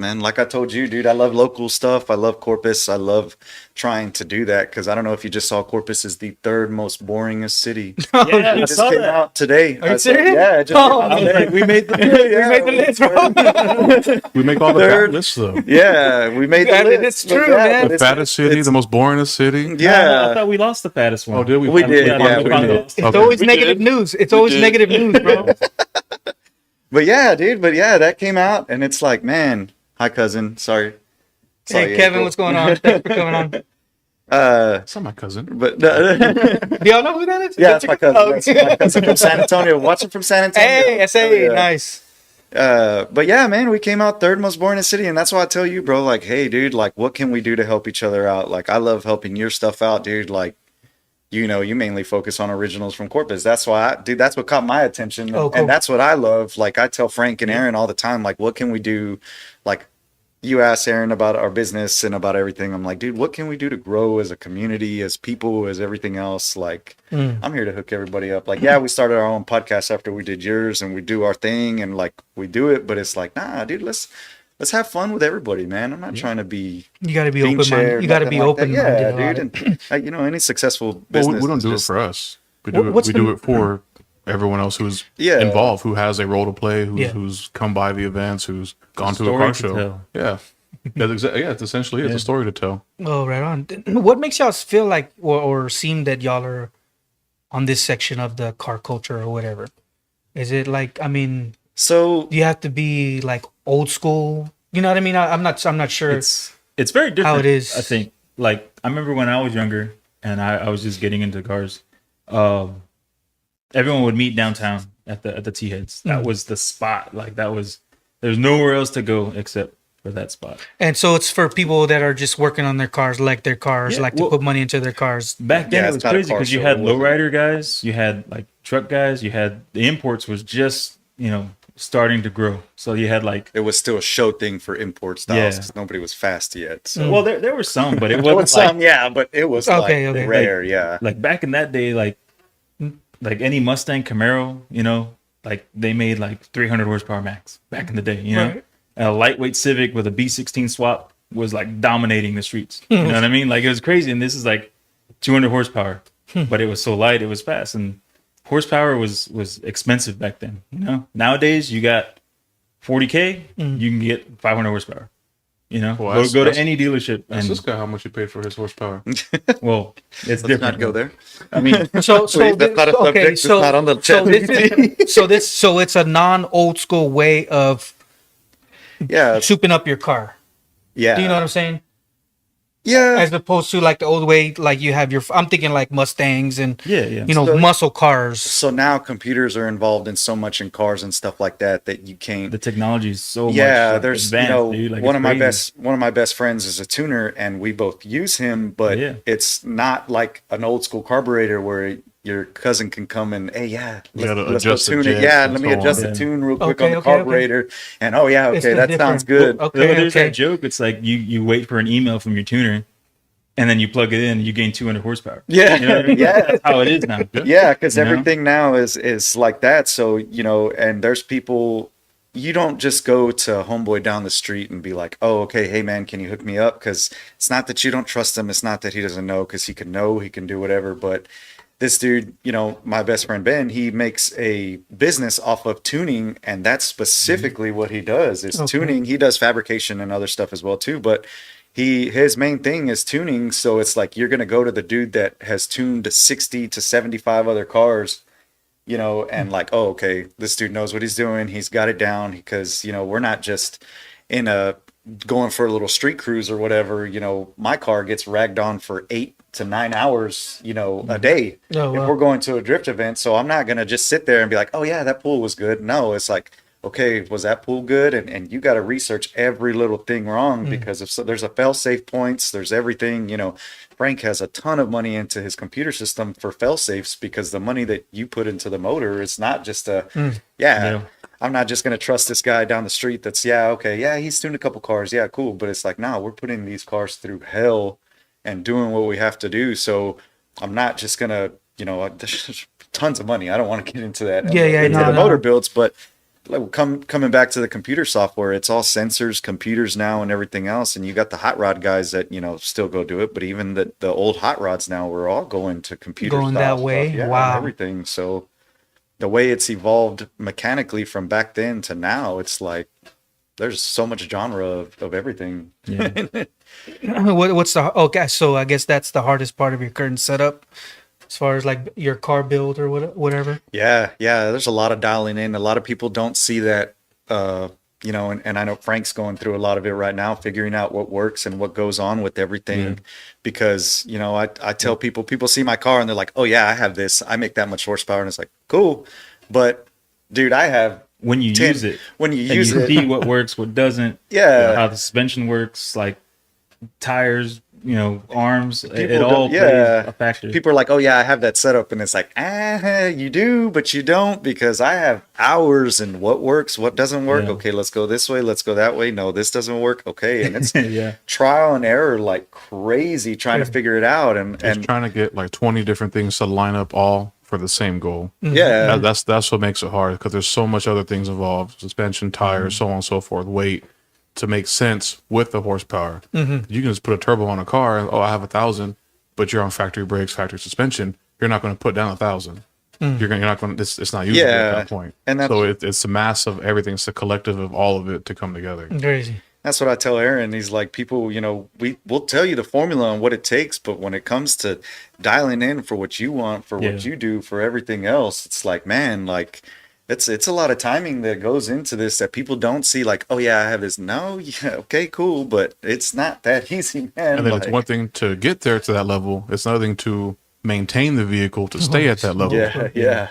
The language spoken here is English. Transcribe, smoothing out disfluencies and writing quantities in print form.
man, like I told you, dude, I love local stuff. I love Corpus. I love trying to do that because I don't know if you just saw Corpus is the third most boringest city. Yeah, It I just saw came that. out today. Are you serious? Yeah, it just came out today. Like, we made the We made the list, bro. We make all the Third. bad lists though. Yeah, we made the Yeah, list. it's but true, man. but The it's- fattest city, the most boringest city. Yeah. I thought we lost the fattest one. Oh, did we? We did, Yeah, yeah, we we found did. it. It's always We negative did. news. It's always did. negative news, bro. But yeah, dude. But yeah, that came out, and it's like, man. Hi, cousin. Sorry. Hey, Kevin, what's going on? Thanks for coming on. It's not my cousin. But Do y'all know who that is? yeah, that's my cousin. Oh, That's my cousin from San Antonio. Watching from San Antonio. Hey, SA, Oh, yeah. nice. But yeah, man, we came out third most boringest city, and that's why I tell you, bro. Like, hey, dude, like, what can we do to help each other out? Like, I love helping your stuff out, dude. Like, you know, you mainly focus on originals from Corpus. That's why, dude, that's what caught my attention, Oh, cool. and that's what I love. Like, I tell Frank and Aaron all the time, like, what can we do? Like, you ask Aaron about our business and about everything. I'm like, dude, what can we do to grow as a community, as people, as everything else? Like, I'm here to hook everybody up. Like, yeah, we started our own podcast after we did yours, and we do our thing, and like we do it. But it's like, nah, dude, let's have fun with everybody, man. I'm not trying to be You got to be bean open chair, minded. You got to nothing be like that. open minded. Yeah, dude. And you know, any successful Well, business. we don't is do it just- for us. We do What's it. We do it for everyone else who's Yeah. involved, who has a role to play, who's Yeah. who's come by the events, who's gone to a story car to show. tell. Yeah, that's exactly. Yeah, it's essentially it's a story to tell. Oh, right on. What makes y'all feel like or seem that y'all are on this section of the car culture or whatever? Is it like, I mean, So do you have to be like old school? You know what I mean? I'm not sure. It's very different. How it is. I think. Like, I remember when I was younger and I was just getting into cars. Everyone would meet downtown at the T heads. That was the spot. Like, there's nowhere else to go except for that spot. And so it's for people that are just working on their cars, like their cars, Yeah, like to well- put money into their cars. Back then Yeah, it it's was not a crazy car because you show, had it wasn't. lowrider guys, you had like truck guys, you had the imports was just starting to grow. So you had like it was still a show thing for import styles Yeah. because nobody was fast yet. So well there were some, but it there wasn't was like, some, yeah, but it was Okay, like okay. rare, yeah. like back in that day, like any Mustang Camaro, like they made like 300 horsepower max back in the day, Right. And a lightweight Civic with a B16 swap was like dominating the streets. You know what I mean? Like, it was crazy. And this is like 200 horsepower, but it was so light, it was fast. And horsepower was expensive back then. Nowadays you got 40K, you can get 500 horsepower. Well, Go to that's- any dealership Ask and this guy how much he paid for his horsepower. well, it's Let's different. not go there. I mean, So Please, that's not a subject. It's not on the chat. so it's a non old school way of Yeah, souping up your car. yeah. Do you know what I'm saying? Yeah. As opposed to like the old way, like you have I'm thinking like Mustangs and yeah. So- muscle cars. So now computers are involved in so much in cars and stuff like that that you can't. The technology is so much. Yeah, like, there's advanced, dude. Like, one it's of my crazy. best friends is a tuner, and we both use him, but Yeah. it's not like an old school carburetor where your cousin can come and hey, yeah, gotta let's go adjust the tune it. jets Yeah, and let me so on. adjust the Yeah. tune real quick Okay, on the okay, okay. carburetor, and oh yeah, It's okay, the that sounds different- good. Okay, There's okay. that joke. It's like you wait for an email from your tuner, and then you plug it in, and you gain 200 horsepower. Yeah, You know what I mean? yeah. That's how it is now. Yeah, because You know? everything now is like that. So and there's people. You don't just go to homeboy down the street and be like, "Oh, okay, hey man, can you hook me up?" Because it's not that you don't trust him. It's not that he doesn't know, because he can know, he can do whatever. But this dude, my best friend Ben, he makes a business off of tuning, and that's specifically what he does is Okay. tuning. He does fabrication and other stuff as well too, but his main thing is tuning. So it's like you're gonna go to the dude that has tuned 60 to 75 other cars, and like, oh, okay, this dude knows what he's doing. He's got it down, because we're not just going for a little street cruise or whatever. My car gets ragged on for 8 to 9 hours, a day Oh, wow. if we're going to a drift event. So I'm not gonna just sit there and be like, oh yeah, that pool was good. No, it's like, okay, was that pool good? And you got to research every little thing wrong, because there's a fail-safe points, there's everything. Frank has a ton of money into his computer system for fail-safes, because the money that you put into the motor is not just Yeah. I'm not just going to trust this guy down the street that's, he's tuned a couple cars. Yeah, cool. But it's like, no, we're putting these cars through hell and doing what we have to do. So I'm not just going to, there's tons of money. I don't want to get into that. Yeah, into no, the no. motor builds, but like coming back to the computer software, it's all sensors, computers now, and everything else. And you got the hot rod guys that still go do it, but even the old hot rods now, we're all going to computer Going style that way? stuff, yeah, Wow. and everything. So the way it's evolved mechanically from back then to now, it's like there's so much genre of everything. Yeah. What's the okay? So I guess that's the hardest part of your current setup, as far as like your car build or whatever. Yeah, there's a lot of dialing in. A lot of people don't see that, and I know Frank's going through a lot of it right now, figuring out what works and what goes on with everything. Because, I tell people see my car and they're like, oh yeah, I have this. I make that much horsepower. And it's like, cool. But dude, I have When you 10 use it, when you and use you it. see what works, what doesn't, Yeah. how the suspension works, like tires, arms, it People all don't- plays yeah. a factor. People are like, oh yeah, I have that setup. And it's like, you do, but you don't, because I have hours and what works, what doesn't work. Yeah. Okay, let's go this way. Let's go that way. No, this doesn't work. Okay. And it's Yeah. trial and error like crazy trying to figure it out. And Trying to get like 20 different things to line up all for the same goal. yeah, That's what makes it hard, because there's so much other things involved: suspension, tires, so on and so forth, weight, to make sense with the horsepower. You can just put a turbo on a car and I have 1,000, but you're on factory brakes, factory suspension. You're not going to put down 1,000. You're not going to. It's not usable at that point. And that's- so it's a mass of everything. It's a collective of all of it to come together. Crazy. that's what I tell Aaron. He's like, people, we'll tell you the formula and what it takes, but when it comes to dialing in for what you want, for what you do, for everything else, it's like, man, like it's a lot of timing that goes into this that people don't see. Like, oh yeah, I have this. No, yeah, okay, cool, but it's not that easy, man. And then like, it's one thing to get there to that level. It's another thing to maintain the vehicle to stay at that level. yeah,